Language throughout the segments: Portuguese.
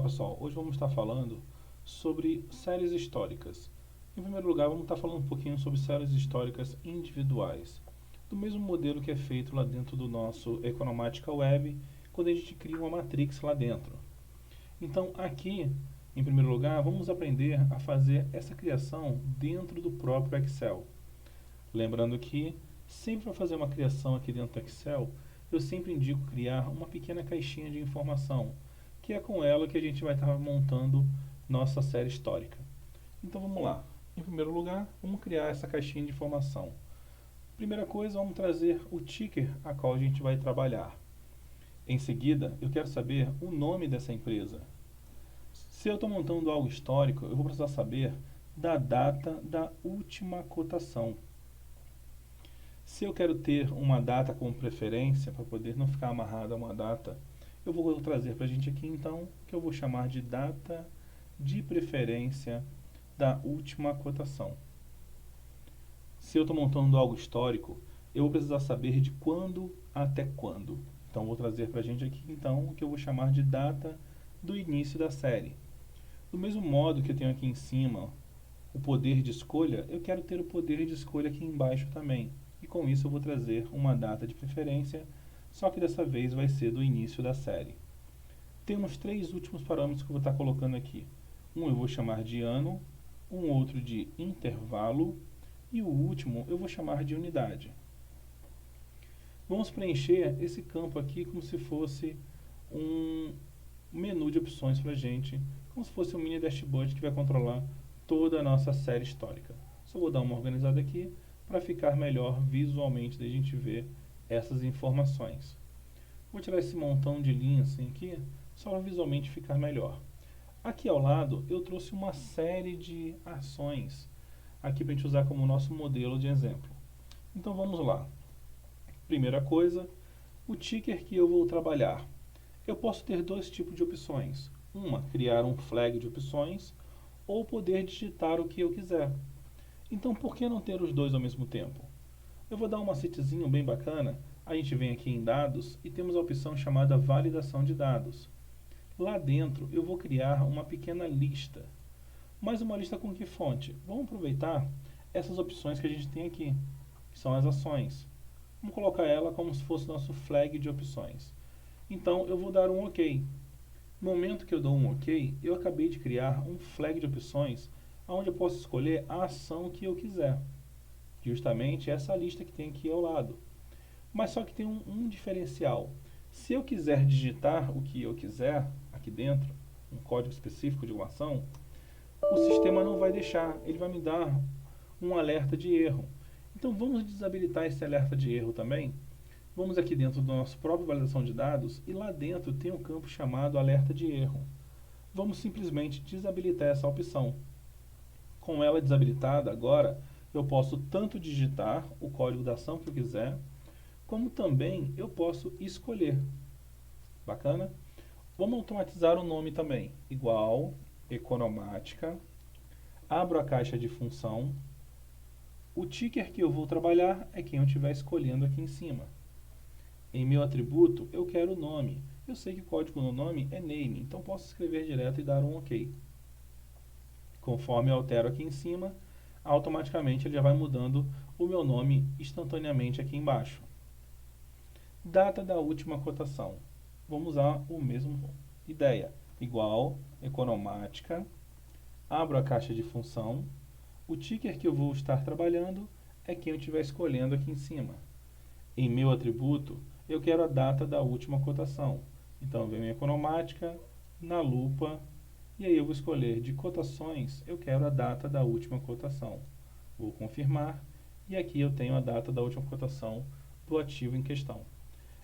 pessoal, hoje vamos estar falando sobre séries históricas. Em primeiro lugar, vamos estar falando um pouquinho sobre séries históricas individuais, do mesmo modelo que é feito lá dentro do nosso Economática Web, quando a gente cria uma matrix lá dentro. Então, aqui, em primeiro lugar, vamos aprender a fazer essa criação dentro do próprio Excel. Lembrando que, sempre para fazer uma criação aqui dentro do Excel, eu sempre indico criar uma pequena caixinha de informação, que é com ela que a gente vai estar montando nossa série histórica. Então vamos lá. Em primeiro lugar, vamos criar essa caixinha de informação. Primeira coisa, vamos trazer o ticker a qual a gente vai trabalhar. Em seguida, eu quero saber o nome dessa empresa. Se eu estou montando algo histórico, eu vou precisar saber da data da última cotação. Se eu quero ter uma data como preferência, para poder não ficar amarrado a uma data, eu vou trazer para a gente aqui então, que eu vou chamar de data de preferência da última cotação. Se eu estou montando algo histórico, eu vou precisar saber de quando até quando. Então vou trazer para a gente aqui então, o que eu vou chamar de data do início da série. Do mesmo modo que eu tenho aqui em cima o poder de escolha, eu quero ter o poder de escolha aqui embaixo também. E com isso eu vou trazer uma data de preferência, só que dessa vez vai ser do início da série. Temos três últimos parâmetros que eu vou estar colocando aqui. Um eu vou chamar de ano, um outro de intervalo e o último eu vou chamar de unidade. Vamos preencher esse campo aqui como se fosse um menu de opções para a gente, como se fosse um mini dashboard que vai controlar toda a nossa série histórica. Só vou dar uma organizada aqui para ficar melhor visualmente da gente ver essas informações. Vou tirar esse montão de linhas assim aqui, só para visualmente ficar melhor. Aqui ao lado eu trouxe uma série de ações aqui para a gente usar como nosso modelo de exemplo. Então vamos lá. Primeira coisa, o ticker que eu vou trabalhar. Eu posso ter dois tipos de opções. Uma, criar um flag de opções, ou poder digitar o que eu quiser. Então, por que não ter os dois ao mesmo tempo? Eu vou dar um macetezinho bem bacana. A gente vem aqui em dados e temos a opção chamada validação de dados. Lá dentro eu vou criar uma pequena lista. Mas uma lista com que fonte? Vamos aproveitar essas opções que a gente tem aqui, que são as ações. Vamos colocar ela como se fosse nosso flag de opções. Então eu vou dar um OK. No momento que eu dou um OK, eu acabei de criar um flag de opções onde eu posso escolher a ação que eu quiser. Justamente essa lista que tem aqui ao lado. Mas só que tem um diferencial. Se eu quiser digitar o que eu quiser aqui dentro, um código específico de uma ação, o sistema não vai deixar. Ele vai me dar um alerta de erro. Então vamos desabilitar esse alerta de erro também. Vamos aqui dentro do nosso próprio validação de dados e lá dentro tem um campo chamado alerta de erro. Vamos simplesmente desabilitar essa opção. Com ela desabilitada agora, eu posso tanto digitar o código da ação que eu quiser, como também eu posso escolher. Bacana? Vamos automatizar o nome também. Igual, economática, abro a caixa de função. O ticker que eu vou trabalhar é quem eu estiver escolhendo aqui em cima. Em meu atributo, eu quero o nome. Eu sei que o código no nome é name, então posso escrever direto e dar um OK. Conforme eu altero aqui em cima, automaticamente ele já vai mudando o meu nome instantaneamente aqui embaixo. Data da última cotação. Vamos usar o mesmo ideia. Igual, economática, abro a caixa de função. O ticker que eu vou estar trabalhando é quem eu estiver escolhendo aqui em cima. Em meu atributo, eu quero a data da última cotação. Então, eu venho em economática, na lupa, e aí eu vou escolher de cotações, eu quero a data da última cotação. Vou confirmar, e aqui eu tenho a data da última cotação do ativo em questão.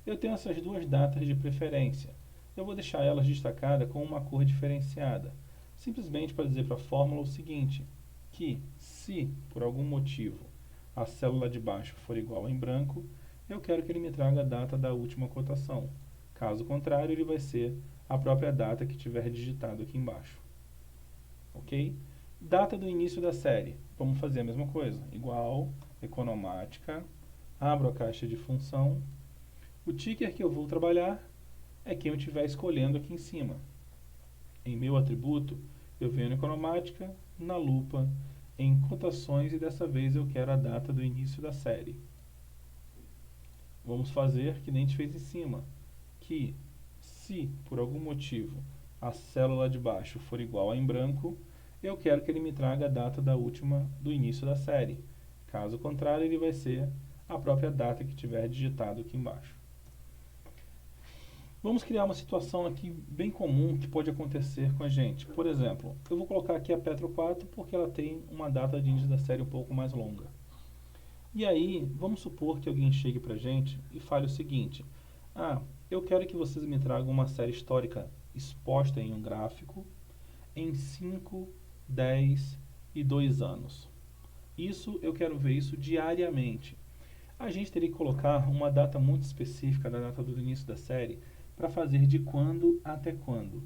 Eu tenho essas duas datas de preferência. Eu vou deixar elas destacadas com uma cor diferenciada, simplesmente para dizer para a fórmula o seguinte, que se, por algum motivo, a célula de baixo for igual em branco, eu quero que ele me traga a data da última cotação. Caso contrário, ele vai ser a própria data que tiver digitado aqui embaixo. Ok? Data do início da série. Vamos fazer a mesma coisa. Igual, economática, abro a caixa de função. O ticker que eu vou trabalhar é quem eu estiver escolhendo aqui em cima. Em meu atributo, eu venho na economática, na lupa, em cotações e dessa vez eu quero a data do início da série. Vamos fazer que nem a gente fez em cima, que se por algum motivo a célula de baixo for igual a em branco, eu quero que ele me traga a data do início da série. Caso contrário, ele vai ser a própria data que tiver digitado aqui embaixo. Vamos criar uma situação aqui bem comum que pode acontecer com a gente. Por exemplo, eu vou colocar aqui a Petro 4 porque ela tem uma data de início da série um pouco mais longa. E aí, vamos supor que alguém chegue para a gente e fale o seguinte: eu quero que vocês me tragam uma série histórica exposta em um gráfico em 5, 10 e 2 anos. Eu quero ver isso diariamente. A gente teria que colocar uma data muito específica da data do início da série para fazer de quando até quando.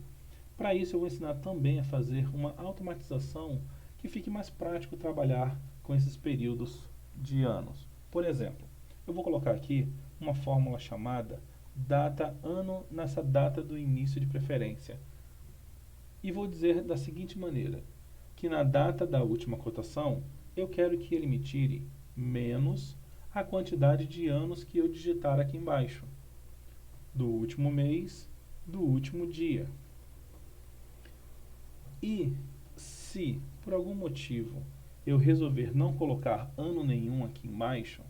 Para isso eu vou ensinar também a fazer uma automatização que fique mais prático trabalhar com esses períodos de anos. Por exemplo, eu vou colocar aqui uma fórmula chamada data ano nessa data do início de preferência. E vou dizer da seguinte maneira, que na data da última cotação, eu quero que ele me tire menos a quantidade de anos que eu digitar aqui embaixo, do último mês, do último dia. E se, por algum motivo, eu resolver não colocar ano nenhum aqui embaixo,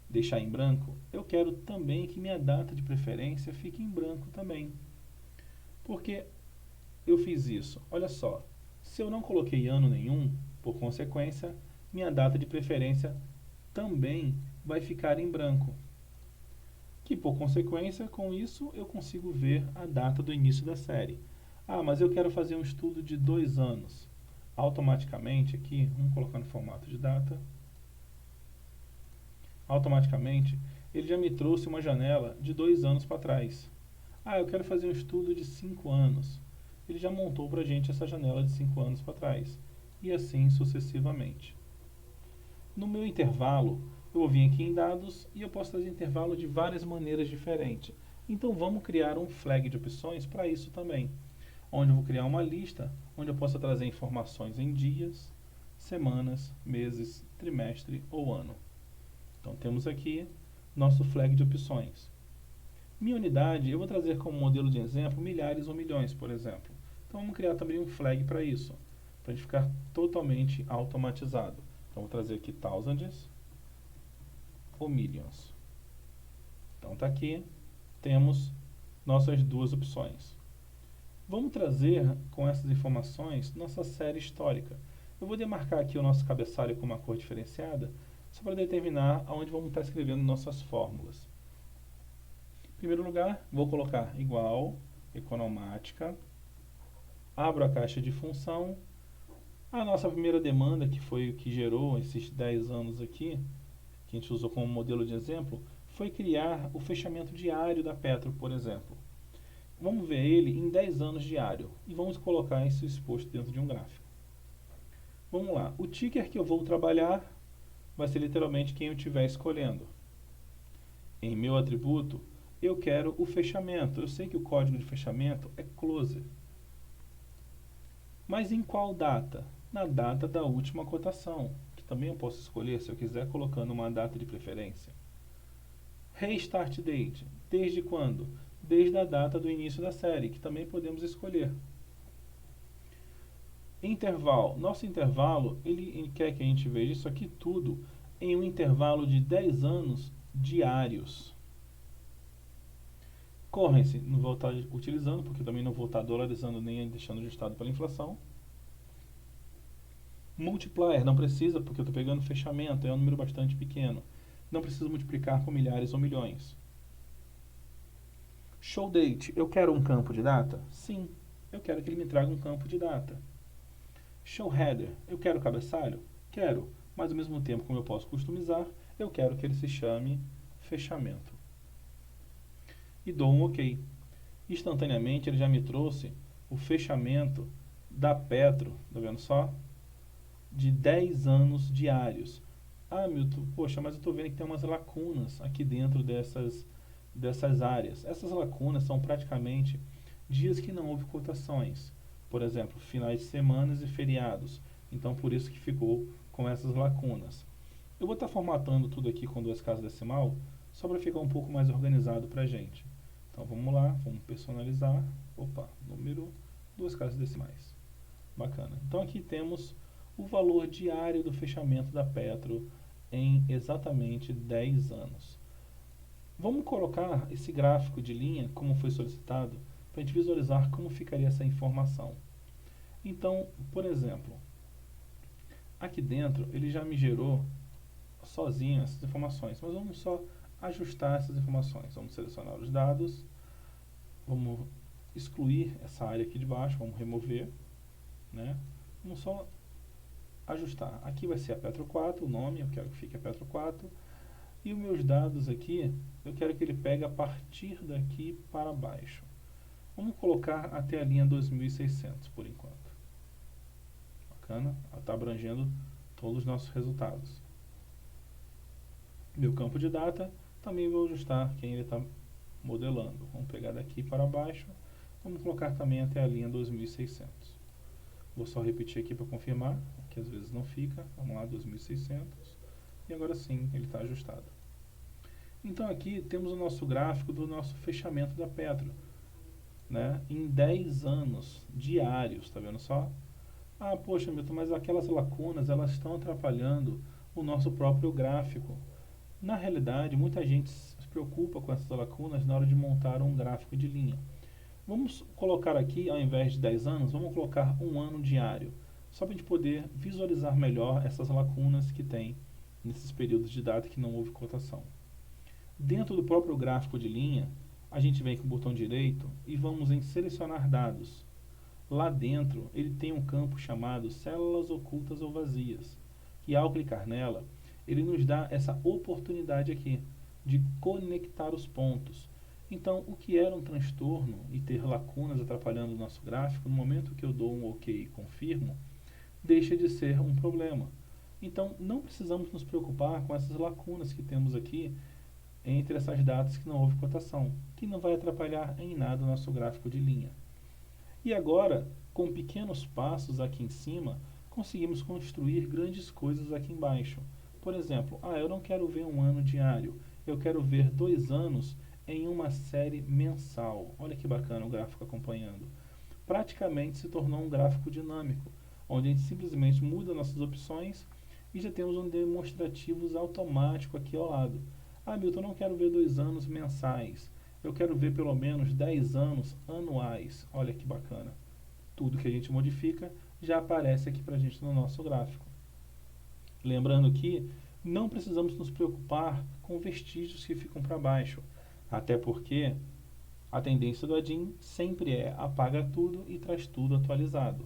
deixar em branco, eu quero também que minha data de preferência fique em branco também. Porque eu fiz isso? Olha só, se eu não coloquei ano nenhum, por consequência, minha data de preferência também vai ficar em branco. Que por consequência, com isso, eu consigo ver a data do início da série. Mas eu quero fazer um estudo de 2 anos. Automaticamente aqui, vamos colocar no formato de data. Automaticamente, ele já me trouxe uma janela de 2 anos para trás. Eu quero fazer um estudo de 5 anos. Ele já montou para a gente essa janela de 5 anos para trás. E assim sucessivamente. No meu intervalo, eu vou vir aqui em dados e eu posso fazer intervalo de várias maneiras diferentes. Então vamos criar um flag de opções para isso também, onde eu vou criar uma lista onde eu possa trazer informações em dias, semanas, meses, trimestre ou ano. Então temos aqui nosso flag de opções. Minha unidade, eu vou trazer como modelo de exemplo milhares ou milhões, por exemplo. Então vamos criar também um flag para isso, para a gente ficar totalmente automatizado. Então vou trazer aqui thousands ou millions. Então está aqui, temos nossas duas opções. Vamos trazer com essas informações nossa série histórica. Eu vou demarcar aqui o nosso cabeçalho com uma cor diferenciada, só para determinar aonde vamos estar escrevendo nossas fórmulas. Em primeiro lugar, vou colocar igual, economática, abro a caixa de função. A nossa primeira demanda, que foi o que gerou esses 10 anos aqui, que a gente usou como modelo de exemplo, foi criar o fechamento diário da Petro, por exemplo. Vamos ver ele em 10 anos diário e vamos colocar isso exposto dentro de um gráfico. Vamos lá, o ticker que eu vou trabalhar vai ser literalmente quem eu estiver escolhendo. Em meu atributo, eu quero o fechamento. Eu sei que o código de fechamento é close. Mas em qual data? Na data da última cotação, que também eu posso escolher se eu quiser colocando uma data de preferência. Restart date, desde quando? Desde a data do início da série, que também podemos escolher. Intervalo, nosso intervalo, ele quer que a gente veja isso aqui tudo em um intervalo de 10 anos diários. Currency, não vou estar utilizando, porque também não vou estar dolarizando nem deixando ajustado pela inflação. Multiplier, não precisa, porque eu estou pegando fechamento, é um número bastante pequeno. Não preciso multiplicar com milhares ou milhões. Show date, eu quero um campo de data? Sim, eu quero que ele me traga um campo de data. Show header, eu quero cabeçalho? Quero, mas ao mesmo tempo, como eu posso customizar, eu quero que ele se chame fechamento. E dou um OK. Instantaneamente ele já me trouxe o fechamento da Petro, tá vendo só? De 10 anos diários. Milton, poxa, mas eu estou vendo que tem umas lacunas aqui dentro dessas áreas. Essas lacunas são praticamente dias que não houve cotações. por exemplo, finais de semanas e feriados. Então, por isso que ficou com essas lacunas. Eu vou estar formatando tudo aqui com 2 casas decimal, só para ficar um pouco mais organizado para a gente. Então, vamos lá, vamos personalizar. Opa, número, 2 casas decimais. Bacana. Então, aqui temos o valor diário do fechamento da Petro em exatamente 10 anos. Vamos colocar esse gráfico de linha, como foi solicitado, para a gente visualizar como ficaria essa informação. Então, por exemplo, aqui dentro ele já me gerou sozinho essas informações, mas vamos só ajustar essas informações. Vamos selecionar os dados, vamos excluir essa área aqui de baixo, vamos remover, né? Vamos só ajustar. Aqui vai ser a Petro 4, o nome, eu quero que fique a Petro 4. E os meus dados aqui, eu quero que ele pegue a partir daqui para baixo. Vamos colocar até a linha 2600 por enquanto. Bacana? Ela está abrangendo todos os nossos resultados. Meu campo de data, também vou ajustar quem ele está modelando. Vamos pegar daqui para baixo. Vamos colocar também até a linha 2600. Vou só repetir aqui para confirmar, que às vezes não fica. Vamos lá, 2600. E agora sim, ele está ajustado. Então aqui temos o nosso gráfico do nosso fechamento da Petro, né? Em 10 anos diários, está vendo só? Ah, poxa, Milton, mas aquelas lacunas, elas estão atrapalhando o nosso próprio gráfico. Na realidade, muita gente se preocupa com essas lacunas na hora de montar um gráfico de linha. Vamos colocar aqui, ao invés de 10 anos, vamos colocar um ano diário, só para a gente poder visualizar melhor essas lacunas que tem nesses períodos de data que não houve cotação. Dentro do próprio gráfico de linha, a gente vem com o botão direito e vamos em selecionar dados. Lá dentro, ele tem um campo chamado células ocultas ou vazias, que ao clicar nela, ele nos dá essa oportunidade aqui de conectar os pontos. Então, o que era um transtorno e ter lacunas atrapalhando o nosso gráfico, no momento que eu dou um OK e confirmo, deixa de ser um problema. Então, não precisamos nos preocupar com essas lacunas que temos aqui entre essas datas que não houve cotação, que não vai atrapalhar em nada o nosso gráfico de linha. E agora, com pequenos passos aqui em cima, conseguimos construir grandes coisas aqui embaixo. Por exemplo, eu não quero ver um ano diário, eu quero ver 2 anos em uma série mensal. Olha que bacana o gráfico acompanhando. Praticamente se tornou um gráfico dinâmico, onde a gente simplesmente muda nossas opções e já temos um demonstrativo automático aqui ao lado. Milton, eu não quero ver 2 anos mensais. Eu quero ver pelo menos 10 anos anuais. Olha que bacana. Tudo que a gente modifica já aparece aqui para a gente no nosso gráfico. Lembrando que não precisamos nos preocupar com vestígios que ficam para baixo. Até porque a tendência do Adin sempre é apaga tudo e traz tudo atualizado.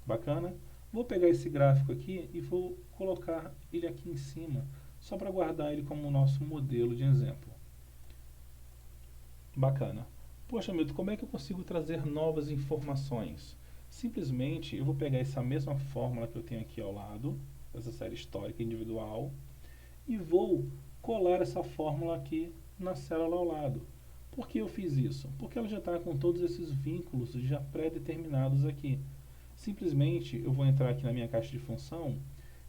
Bacana? Vou pegar esse gráfico aqui e vou colocar ele aqui em cima, só para guardar ele como nosso modelo de exemplo. Bacana. Poxa, Milton, como é que eu consigo trazer novas informações? Simplesmente eu vou pegar essa mesma fórmula que eu tenho aqui ao lado, essa série histórica individual, e vou colar essa fórmula aqui na célula ao lado. Por que eu fiz isso? Porque ela já está com todos esses vínculos já pré-determinados aqui. Simplesmente eu vou entrar aqui na minha caixa de função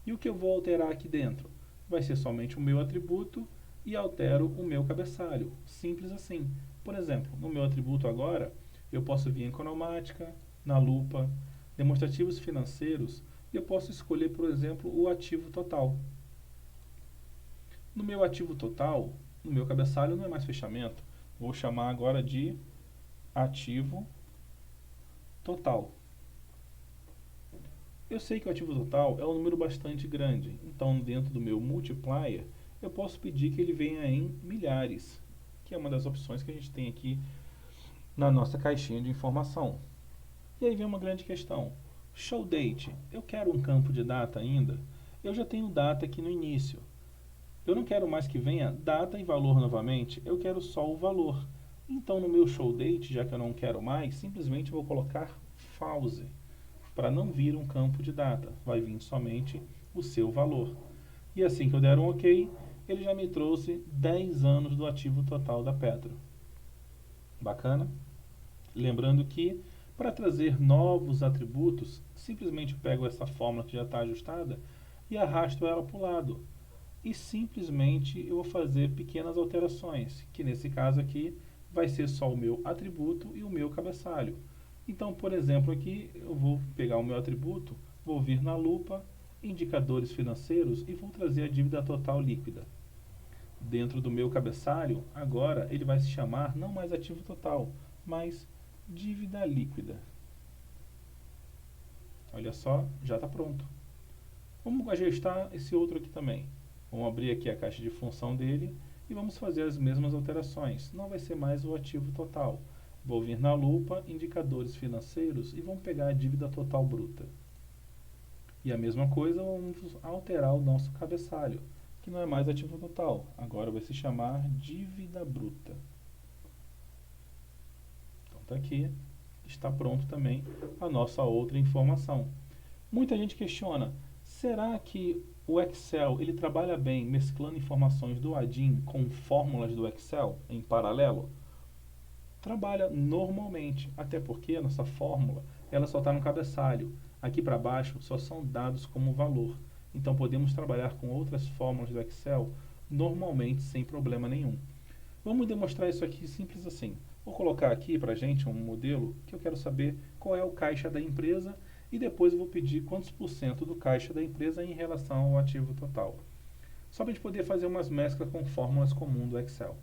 e o que eu vou alterar aqui dentro? Vai ser somente o meu atributo e altero o meu cabeçalho. Simples assim. Por exemplo, no meu atributo agora, eu posso vir em economática, na lupa, demonstrativos financeiros, e eu posso escolher, por exemplo, o ativo total. No meu ativo total, no meu cabeçalho não é mais fechamento, vou chamar agora de ativo total. Eu sei que o ativo total é um número bastante grande, então dentro do meu multiplier eu posso pedir que ele venha em milhares, que é uma das opções que a gente tem aqui na nossa caixinha de informação. E aí vem uma grande questão. Show date, eu quero um campo de data ainda? Eu já tenho data aqui no início. Eu não quero mais que venha data e valor novamente, eu quero só o valor. Então no meu show date, já que eu não quero mais, simplesmente vou colocar false, para não vir um campo de data, vai vir somente o seu valor. E assim que eu der um OK, ele já me trouxe 10 anos do ativo total da Petro. Bacana? Lembrando que Para trazer novos atributos, simplesmente pego essa fórmula que já está ajustada e arrasto ela para o lado. E simplesmente eu vou fazer pequenas alterações, que nesse caso aqui vai ser só o meu atributo e o meu cabeçalho. Então, por exemplo, aqui eu vou pegar o meu atributo, vou vir na lupa, indicadores financeiros e vou trazer a dívida total líquida. Dentro do meu cabeçalho, agora ele vai se chamar não mais ativo total, mas dívida líquida. Olha só, já está pronto. Vamos ajustar esse outro aqui também. Vamos abrir aqui a caixa de função dele e vamos fazer as mesmas alterações. Não vai ser mais o ativo total. Vou vir na lupa, indicadores financeiros e vamos pegar a dívida total bruta. E a mesma coisa, vamos alterar o nosso cabeçalho, que não é mais ativo total. Agora vai se chamar dívida bruta. Então está aqui, está pronto também a nossa outra informação. Muita gente questiona, será que o Excel ele trabalha bem mesclando informações do ADIM com fórmulas do Excel em paralelo? Trabalha normalmente, até porque a nossa fórmula ela só está no cabeçalho. Aqui para baixo só são dados como valor. Então podemos trabalhar com outras fórmulas do Excel normalmente sem problema nenhum. Vamos demonstrar isso aqui simples assim. Vou colocar aqui para a gente um modelo que eu quero saber qual é o caixa da empresa e depois eu vou pedir quantos por cento do caixa da empresa em relação ao ativo total. Só para a gente poder fazer umas mesclas com fórmulas comuns do Excel.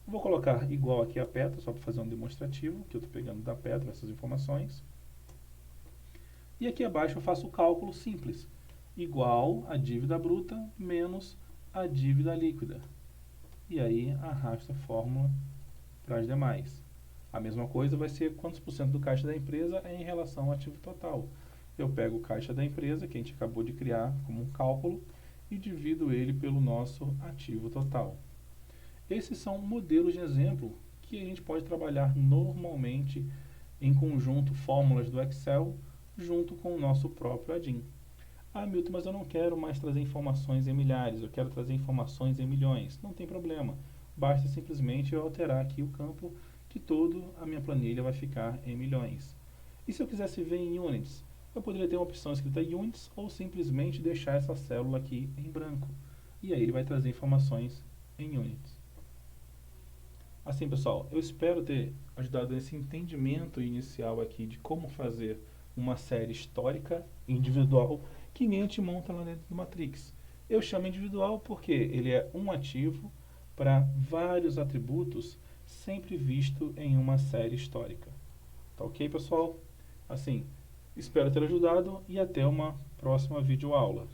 Vou colocar igual aqui a Petro, só para fazer um demonstrativo, que eu estou pegando da Petro essas informações. E aqui abaixo eu faço o cálculo simples, igual a dívida bruta menos a dívida líquida. E aí arrasto a fórmula para as demais. A mesma coisa vai ser quantos por cento do caixa da empresa é em relação ao ativo total. Eu pego o caixa da empresa, que a gente acabou de criar como um cálculo, e divido ele pelo nosso ativo total. Esses são modelos de exemplo que a gente pode trabalhar normalmente em conjunto fórmulas do Excel junto com o nosso próprio ADIM. Ah, Milton, mas eu não quero mais trazer informações em milhares, eu quero trazer informações em milhões. Não tem problema, basta simplesmente eu alterar aqui o campo que toda a minha planilha vai ficar em milhões. E se eu quisesse ver em units? Eu poderia ter uma opção escrita units ou simplesmente deixar essa célula aqui em branco. E aí ele vai trazer informações em units. Assim, pessoal, eu espero ter ajudado nesse entendimento inicial aqui de como fazer uma série histórica individual que nem a gente monta lá dentro do Matrix. Eu chamo individual porque ele é um ativo para vários atributos sempre visto em uma série histórica. Tá ok, pessoal? Assim, espero ter ajudado e até uma próxima videoaula.